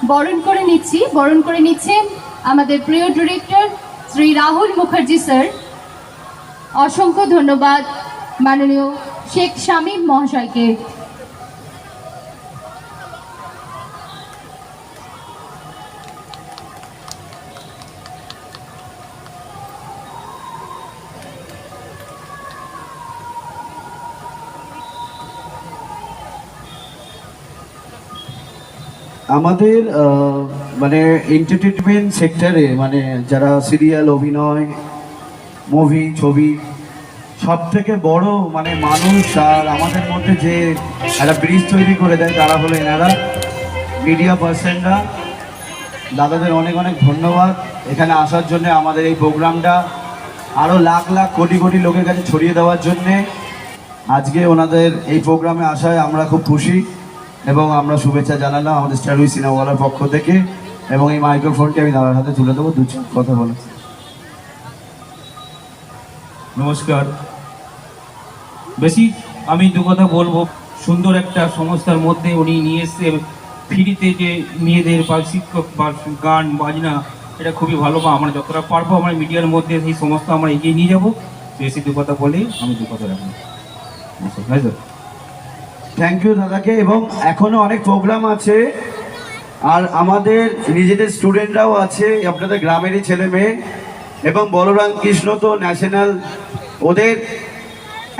বরণ করে নিচ্ছেন আমাদের প্রিয় ডিরেক্টর শ্রী রাহুল মুখার্জি স্যার। অসংখ্য ধন্যবাদ মাননীয় শেখ শামীম মহাশয়কে। আমাদের মানে এন্টারটেনমেন্ট সেক্টরে মানে যারা সিরিয়াল, অভিনয়, মুভি, ছবি সব থেকে বড় মানে মানুষ আর আমাদের মধ্যে যে একটা ব্রিজ তৈরি করে দেয় তারা হলো এনারা মিডিয়া পার্সনরা। দাদাদের অনেক অনেক ধন্যবাদ এখানে আসার জন্য, আমাদের এই প্রোগ্রামটা আরও লাখ লাখ কোটি কোটি লোকের কাছে ছড়িয়ে দেওয়ার জন্যে। আজকে ওনাদের এই প্রোগ্রামে আসায় আমরা খুব খুশি এবং আমরা শুভেচ্ছা জানালাম আমাদের স্টারউই সিনেমাওয়ালার পক্ষ থেকে। এবং এই মাইক্রোফোনটি আমি দাদার হাতে তুলে দেবো, দুটো কথা বলো। নমস্কার। বেশি আমি দু কথা বলবো। সুন্দর একটা সংস্থার মধ্যে উনি নিয়ে এসে ফ্রিতে যে মেয়েদের বা শিক্ষক বা গান বাজনা, এটা খুবই ভালো। বা আমরা যতটা পারবো আমরা মিডিয়ার মধ্যে সেই সমস্ত আমরা এগিয়ে নিয়ে যাবো। বেশি দু কথা বলেই আমি দু কথা রাখবো। থ্যাংক ইউ দাদাকে। এবং এখনো অনেক প্রোগ্রাম আছে আর আমাদের নিজেদের স্টুডেন্টরাও আছে, আপনাদের গ্রামেরই ছেলে মেয়ে। এবং বলরাম কৃষ্ণ তো ন্যাশনাল, ওদের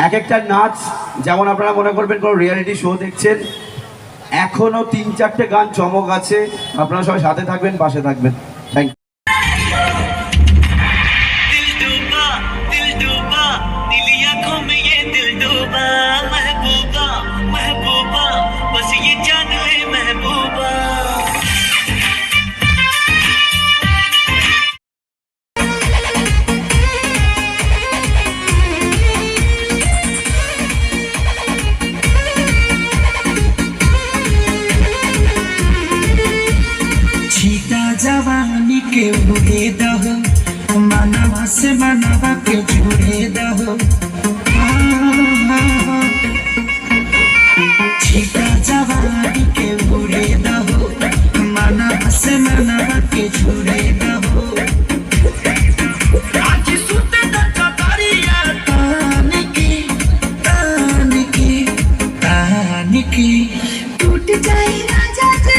এক একটা নাচ যেমন আপনারা মনে করবেন কোনো রিয়ালিটি শো দেখছেন, এখনো 3-4টে গান চমক আছে। আপনারা সবাই সাথে থাকবেন, পাশে থাকবেন। Thank you. जवानी के उड़े दहो, मनवा से मनवा के जुड़े दहो। छीटा जवानी के उड़े दहो, मनवा से मनवा के जुड़े दहो। आज सुते दचा तारिया तान की टूट जाए राजा जी,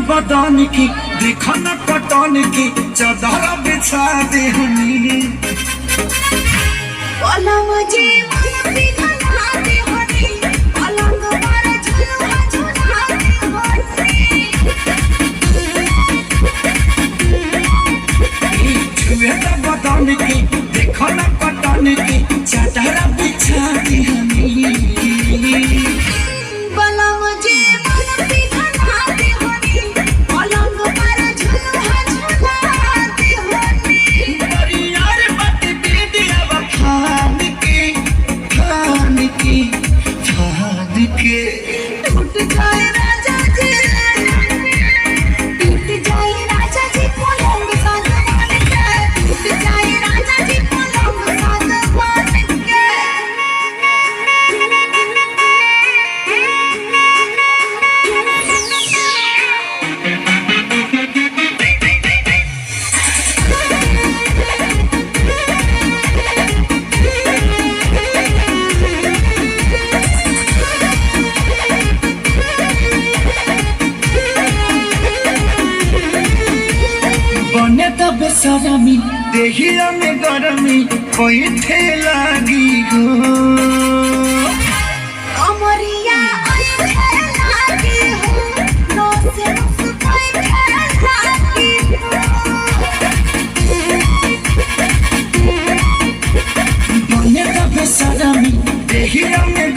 बदन की देखो न कटन की चादर बिछा दे हनी। पलंग जी मन पिघला दे हनी, पलंग पर झुलवा झुला दे हनी। छुए न बदन की देखो न कटन की चादर बिछा दे हनी। पलंग जी मन पिघला दे हनी, पलंग पर झुलवा झुला दे हनी। यार बात बेदिया खान के टूट जाए राजा जी, टूट जाए राजा जी पलंग साथ मान के, टूट जाए राजा जी पलंग साथ मान के। बने तो बेसरमी देहिया में गरमी कोई थे लागी हो। अमरिया आई थे लागी हो, नो से कोई थे लागी हो। बने तो बेसरमी देहिया में